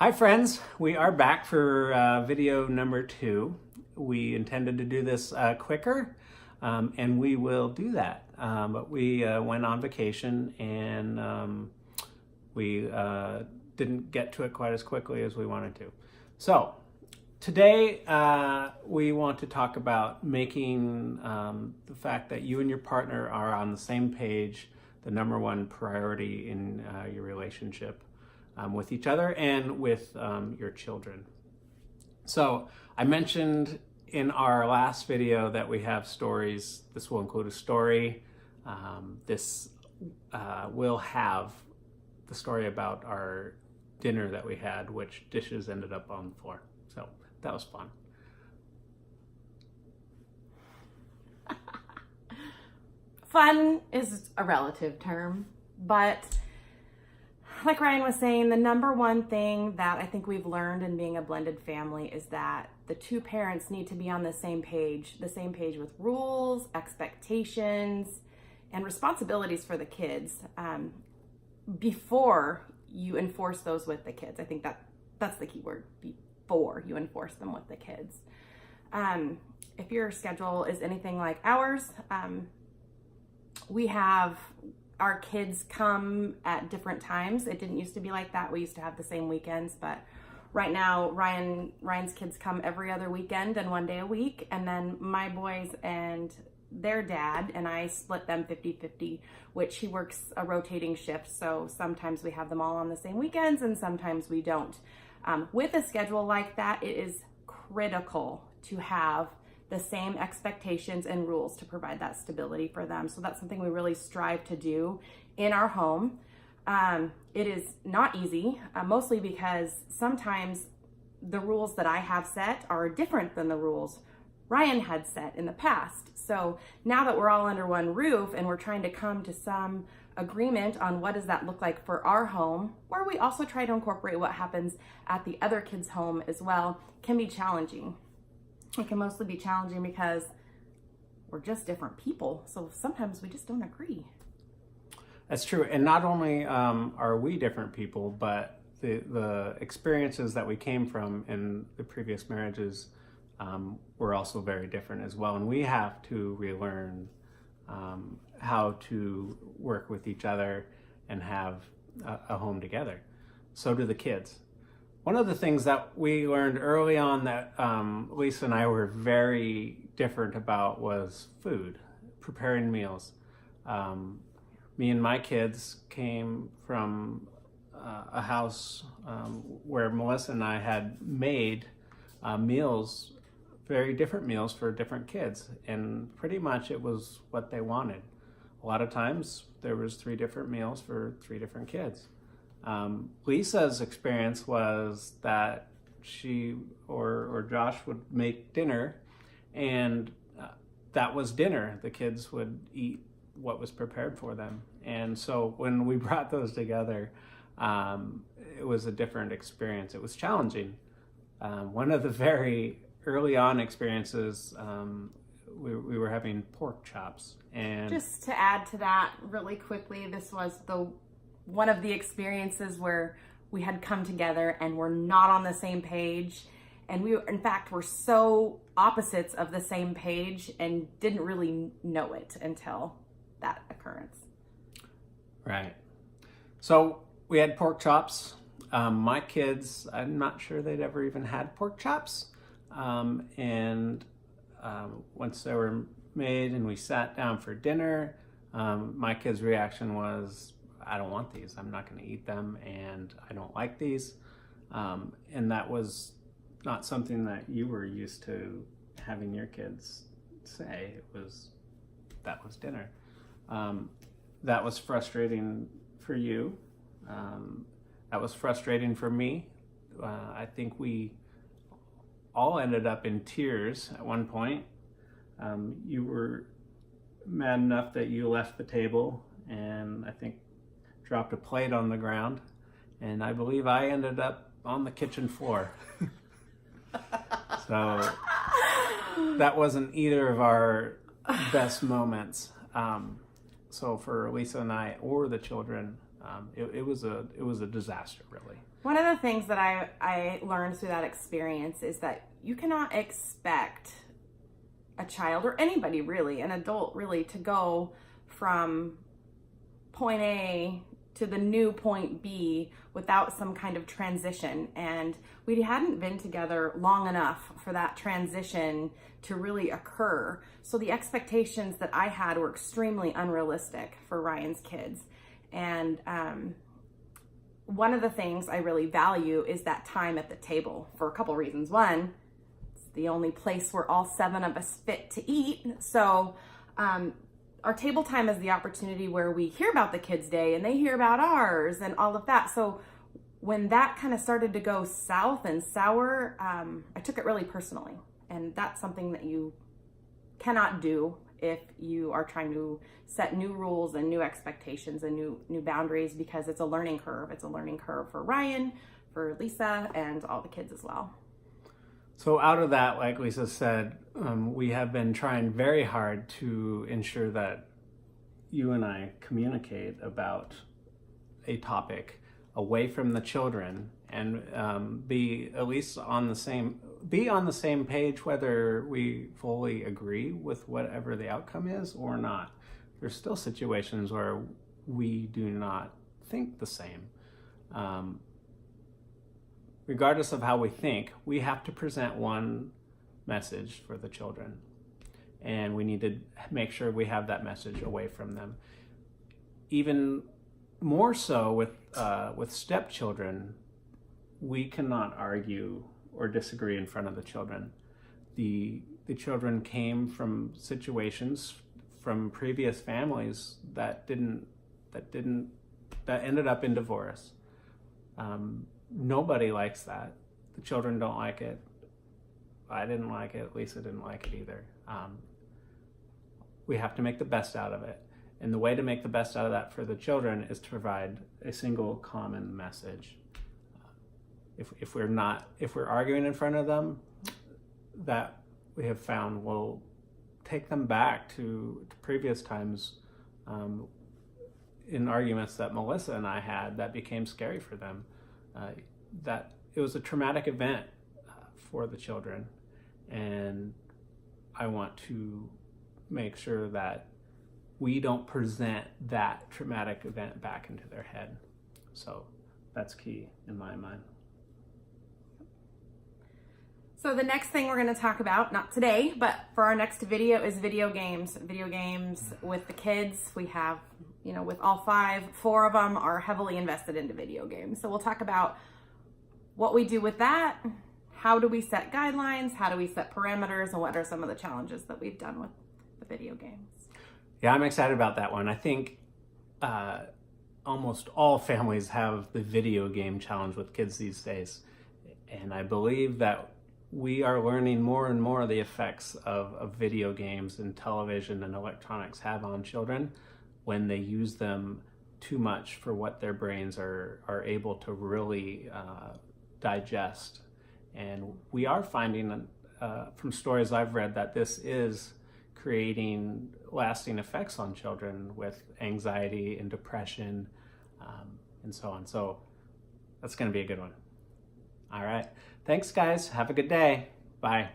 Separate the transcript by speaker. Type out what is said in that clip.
Speaker 1: Hi friends, we are back for video number 2. We intended to do this quicker, and we will do that. But we went on vacation and we didn't get to it quite as quickly as we wanted to. So today we want to talk about making the fact that you and your partner are on the same page the number one priority in your relationship. With each other and with your children. So I mentioned in our last video that we have stories. This will include a story. This will have the story about our dinner that we had, which dishes ended up on the floor. So that was fun.
Speaker 2: Fun is a relative term, but like Ryan was saying, the number one thing that I think we've learned in being a blended family is that the two parents need to be on the same page with rules, expectations, and responsibilities for the kids before you enforce those with the kids. I think that's the key word, before you enforce them with the kids. If your schedule is anything like ours, we have our kids come at different times. It didn't used to be like that. We used to have the same weekends, but right now Ryan's kids come every other weekend and one day a week. And then my boys and their dad and I split them 50-50, which he works a rotating shift. So sometimes we have them all on the same weekends and sometimes we don't. With a schedule like that, it is critical to have the same expectations and rules to provide that stability for them. So that's something we really strive to do in our home. It is not easy, mostly because sometimes the rules that I have set are different than the rules Ryan had set in the past. So now that we're all under one roof and we're trying to come to some agreement on what does that look like for our home, where we also try to incorporate what happens at the other kids' home as well, can be challenging. It can mostly be challenging because we're just different people. So sometimes we just don't agree.
Speaker 1: That's true. And not only are we different people, but the experiences that we came from in the previous marriages were also very different as well. And we have to relearn how to work with each other and have a home together. So do the kids. One of the things that we learned early on that Lisa and I were very different about was food, preparing meals. Me and my kids came from a house where Melissa and I had made meals, very different meals for different kids, and pretty much it was what they wanted. A lot of times there was 3 different meals for 3 different kids. Lisa's experience was that she or Josh would make dinner, and that was dinner. The kids would eat what was prepared for them. And so when we brought those together, it was a different experience. It was challenging. One of the very early on experiences, we were having pork chops. And
Speaker 2: just to add to that really quickly, this was one of the experiences where we had come together and we're not on the same page. And we, in fact, were so opposites of the same page and didn't really know it until that occurrence.
Speaker 1: Right. So we had pork chops. My kids, I'm not sure they'd ever even had pork chops. And once they were made and we sat down for dinner, my kids' reaction was, I don't want these. I'm not going to eat them, and I don't like these. And that was not something that you were used to having your kids say. That was dinner. That was frustrating for you. That was frustrating for me. I think we all ended up in tears at one point. You were mad enough that you left the table, and I think dropped a plate on the ground, and I believe I ended up on the kitchen floor. So that wasn't either of our best moments. So for Lisa and I or the children, It was a disaster, really.
Speaker 2: One of the things that I learned through that experience is that you cannot expect a child, or anybody really, an adult really, to go from point A to the new point B without some kind of transition. And we hadn't been together long enough for that transition to really occur. So the expectations that I had were extremely unrealistic for Ryan's kids. And one of the things I really value is that time at the table for a couple reasons. One, it's the only place where all 7 of us fit to eat. So our table time is the opportunity where we hear about the kids' day and they hear about ours and all of that. So when that kind of started to go south and sour, I took it really personally. And that's something that you cannot do if you are trying to set new rules and new expectations and new boundaries, because it's a learning curve. It's a learning curve for Ryan, for Lisa, and all the kids as well.
Speaker 1: So out of that, like Lisa said, we have been trying very hard to ensure that you and I communicate about a topic away from the children, and be at least on the same page, whether we fully agree with whatever the outcome is or not. There's still situations where we do not think the same. Regardless of how we think, we have to present one message for the children, and we need to make sure we have that message away from them. Even more so with stepchildren, we cannot argue or disagree in front of the children. The children came from situations from previous families that ended up in divorce. Nobody likes that. The children don't like it. I didn't like it. Lisa didn't like it either. We have to make the best out of it. And the way to make the best out of that for the children is to provide a single common message. If we're arguing in front of them, that we have found will take them back to previous times in arguments that Melissa and I had that became scary for them. That it was a traumatic event for the children, and I want to make sure that we don't present that traumatic event back into their head. So that's key in my mind.
Speaker 2: So the next thing we're going to talk about, not today, but for our next video, is video games. Video games with the kids. We have, with all 4 of them are heavily invested into video games. So we'll talk about what we do with that, how do we set guidelines, how do we set parameters, and what are some of the challenges that we've done with the video games.
Speaker 1: Yeah, I'm excited about that one. I think almost all families have the video game challenge with kids these days. And I believe that we are learning more and more of the effects of video games and television and electronics have on children when they use them too much for what their brains are able to really digest. And we are finding from stories I've read that this is creating lasting effects on children with anxiety and depression and so on. So that's going to be a good one. All right. Thanks, guys. Have a good day. Bye.